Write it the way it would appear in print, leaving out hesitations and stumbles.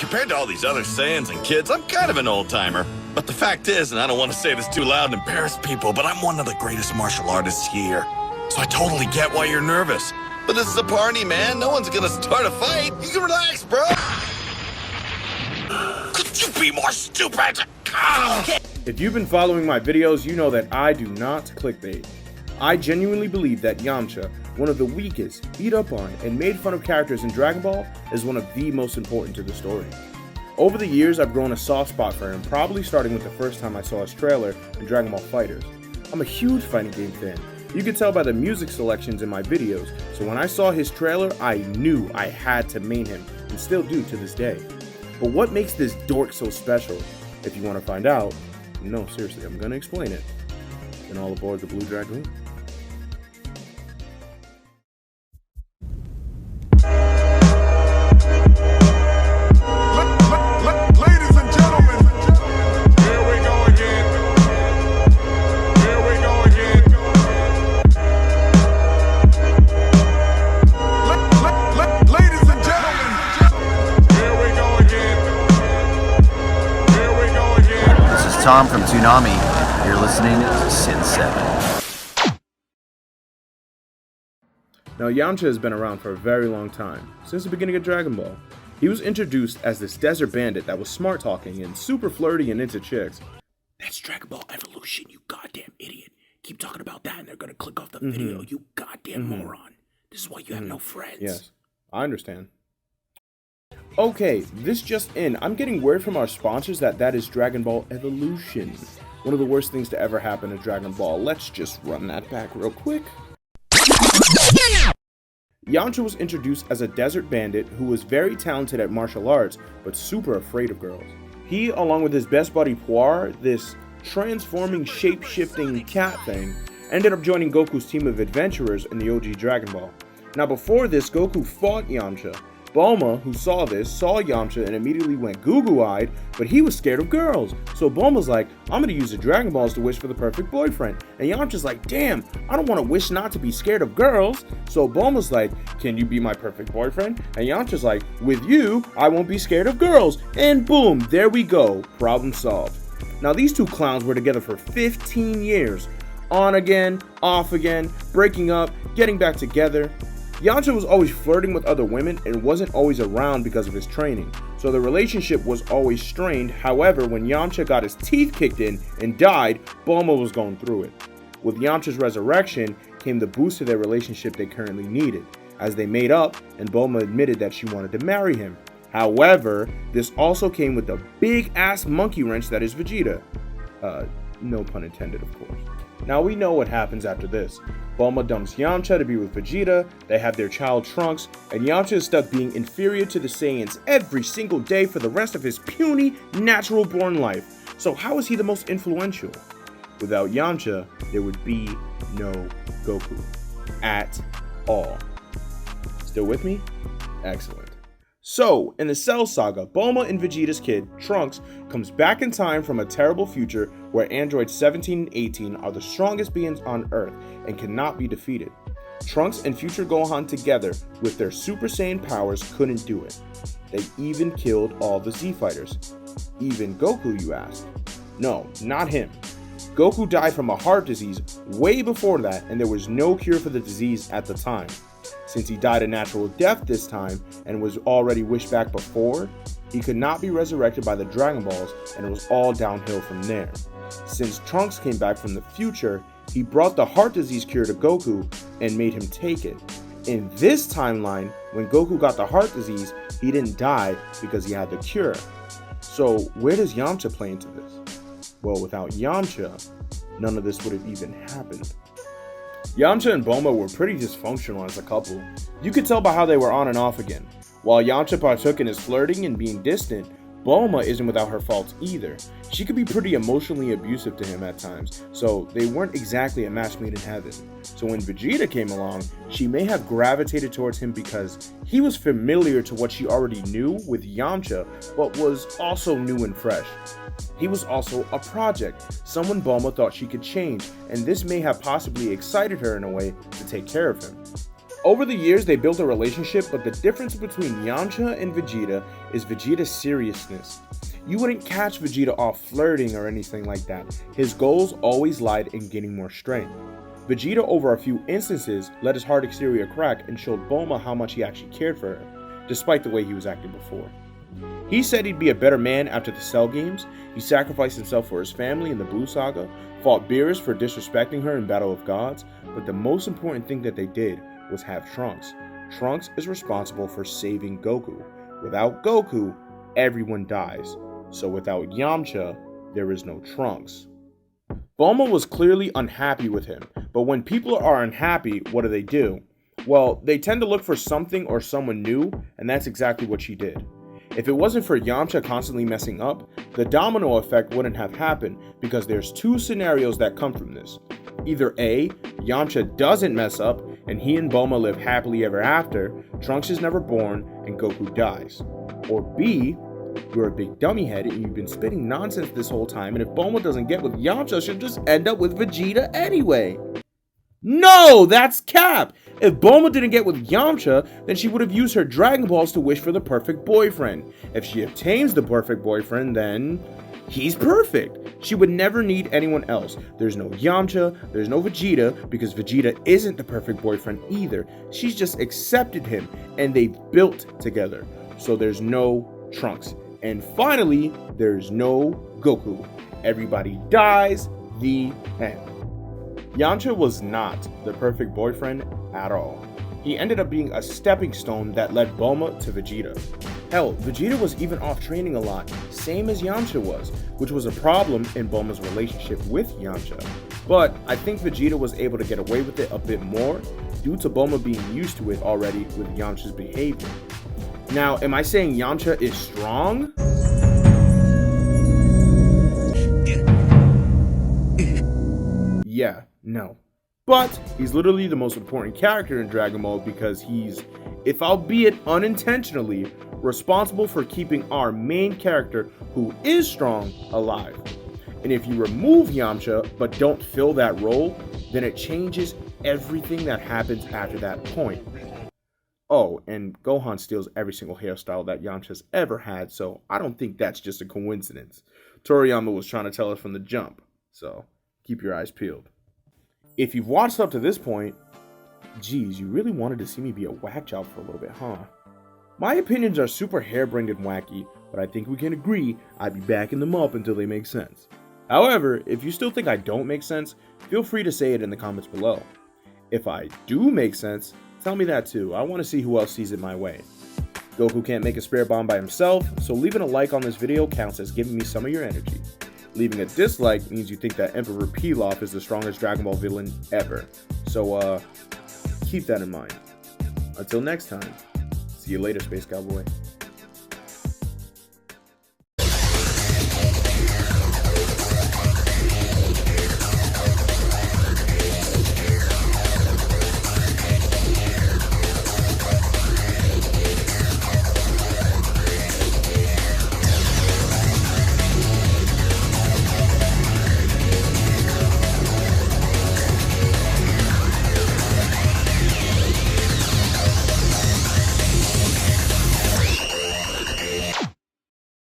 Compared to all these other Saiyans and kids, I'm kind of an old-timer. But the fact is, and I don't want to say this too loud and embarrass people, but I'm one of the greatest martial artists here. So I totally get why you're nervous. But this is a party, man. No one's gonna start a fight. You can relax, bro. Could you be more stupid? If you've been following my videos, you know that I do not clickbait. I genuinely believe that Yamcha, one of the weakest, beat up on, and made fun of characters in Dragon Ball, is one of the most important to the story. Over the years, I've grown a soft spot for him, probably starting with the first time I saw his trailer in Dragon Ball FighterZ. I'm a huge fighting game fan. You can tell by the music selections in my videos, so when I saw his trailer, I knew I had to main him, and still do to this day. But what makes this dork so special? If you want to find out, no, seriously, I'm gonna explain it. Then all aboard the Blue Dragoon. Ladies and gentlemen, here we go again. Here we go again. Ladies and gentlemen, here we go again. Here we go again. This is Tom from Toonami. You're listening to Sin 7. Now, Yamcha has been around for a very long time, since the beginning of Dragon Ball. He was introduced as this desert bandit that was smart-talking and super flirty and into chicks. That's Dragon Ball Evolution, you goddamn idiot. Keep talking about that and they're gonna click off the video, you goddamn moron. This is why you have no friends. Yes, I understand. Okay, this just in. I'm getting word from our sponsors that is Dragon Ball Evolution. One of the worst things to ever happen to Dragon Ball. Let's just run that back real quick. Yamcha was introduced as a desert bandit who was very talented at martial arts, but super afraid of girls. He, along with his best buddy Puar, this transforming, shape-shifting cat thing, ended up joining Goku's team of adventurers in the OG Dragon Ball. Now before this, Goku fought Yamcha. Bulma, who saw this, saw Yamcha and immediately went goo-goo-eyed, but he was scared of girls. So Bulma's like, I'm gonna use the Dragon Balls to wish for the perfect boyfriend. And Yamcha's like, damn, I don't wanna wish not to be scared of girls. So Bulma's like, can you be my perfect boyfriend? And Yamcha's like, with you, I won't be scared of girls. And boom, there we go, problem solved. Now these two clowns were together for 15 years. On again, off again, breaking up, getting back together. Yamcha was always flirting with other women and wasn't always around because of his training, so the relationship was always strained. However, when Yamcha got his teeth kicked in and died, Bulma was going through it. With Yamcha's resurrection came the boost to their relationship they currently needed, as they made up and Bulma admitted that she wanted to marry him. However, this also came with the big-ass monkey wrench that is Vegeta. No pun intended, of course. Now we know what happens after this. Bulma dumps Yamcha to be with Vegeta, they have their child Trunks, and Yamcha is stuck being inferior to the Saiyans every single day for the rest of his puny, natural-born life. So how is he the most influential? Without Yamcha, there would be no Goku. At all. Still with me? Excellent. So, in the Cell Saga, Bulma and Vegeta's kid, Trunks, comes back in time from a terrible future where androids 17 and 18 are the strongest beings on Earth and cannot be defeated. Trunks and future Gohan together with their Super Saiyan powers couldn't do it. They even killed all the Z Fighters. Even Goku, you ask? No, not him. Goku died from a heart disease way before that, and there was no cure for the disease at the time. Since he died a natural death this time and was already wished back before, he could not be resurrected by the Dragon Balls, and it was all downhill from there. Since Trunks came back from the future, he brought the heart disease cure to Goku and made him take it. In this timeline, when Goku got the heart disease, he didn't die because he had the cure. So where does Yamcha play into this? Well, without Yamcha, none of this would have even happened. Yamcha and Bulma were pretty dysfunctional as a couple. You could tell by how they were on and off again. While Yamcha partook in his flirting and being distant, Bulma isn't without her faults either. She could be pretty emotionally abusive to him at times, so they weren't exactly a match made in heaven. So when Vegeta came along, she may have gravitated towards him because he was familiar to what she already knew with Yamcha, but was also new and fresh. He was also a project, someone Bulma thought she could change, and this may have possibly excited her in a way to take care of him. Over the years, they built a relationship, but the difference between Yamcha and Vegeta is Vegeta's seriousness. You wouldn't catch Vegeta off flirting or anything like that. His goals always lied in gaining more strength. Vegeta, over a few instances, let his hard exterior crack and showed Bulma how much he actually cared for her, despite the way he was acting before. He said he'd be a better man after the Cell Games. He sacrificed himself for his family in the Buu Saga, fought Beerus for disrespecting her in Battle of Gods, but the most important thing that they did was have Trunks. Trunks is responsible for saving Goku. Without Goku, everyone dies. So without Yamcha, there is no Trunks. Bulma was clearly unhappy with him, but when people are unhappy, what do? Well, they tend to look for something or someone new, and that's exactly what she did. If it wasn't for Yamcha constantly messing up, the domino effect wouldn't have happened because there's two scenarios that come from this. Either A, Yamcha doesn't mess up and he and Bulma live happily ever after, Trunks is never born, and Goku dies. Or B, you're a big dummy head and you've been spitting nonsense this whole time, and if Bulma doesn't get with Yamcha, she'll just end up with Vegeta anyway. No, that's cap! If Bulma didn't get with Yamcha, then she would have used her Dragon Balls to wish for the perfect boyfriend. If she obtains the perfect boyfriend, then he's perfect. She would never need anyone else. There's no Yamcha, there's no Vegeta, because Vegeta isn't the perfect boyfriend either. She's just accepted him, and they've built together. So there's no Trunks. And finally, there's no Goku. Everybody dies, the end. Yamcha was not the perfect boyfriend at all. He ended up being a stepping stone that led Bulma to Vegeta. Hell, Vegeta was even off training a lot, same as Yamcha was, which was a problem in Bulma's relationship with Yamcha. But I think Vegeta was able to get away with it a bit more due to Bulma being used to it already with Yamcha's behavior. Now, am I saying Yamcha is strong? Yeah, no. But he's literally the most important character in Dragon Ball because he's, if albeit unintentionally, responsible for keeping our main character, who is strong, alive. And if you remove Yamcha but don't fill that role, then it changes everything that happens after that point. Oh, and Gohan steals every single hairstyle that Yamcha's ever had, so I don't think that's just a coincidence. Toriyama was trying to tell us from the jump, so keep your eyes peeled. If you've watched up to this point, geez, you really wanted to see me be a whack job for a little bit, huh? My opinions are super harebrained and wacky, but I think we can agree I'd be backing them up until they make sense. However, if you still think I don't make sense, feel free to say it in the comments below. If I do make sense, tell me that too. I want to see who else sees it my way. Goku can't make a spare bomb by himself, so leaving a like on this video counts as giving me some of your energy. Leaving a dislike means you think that Emperor Pilaf is the strongest Dragon Ball villain ever. So, keep that in mind. Until next time, see you later, Space Cowboy.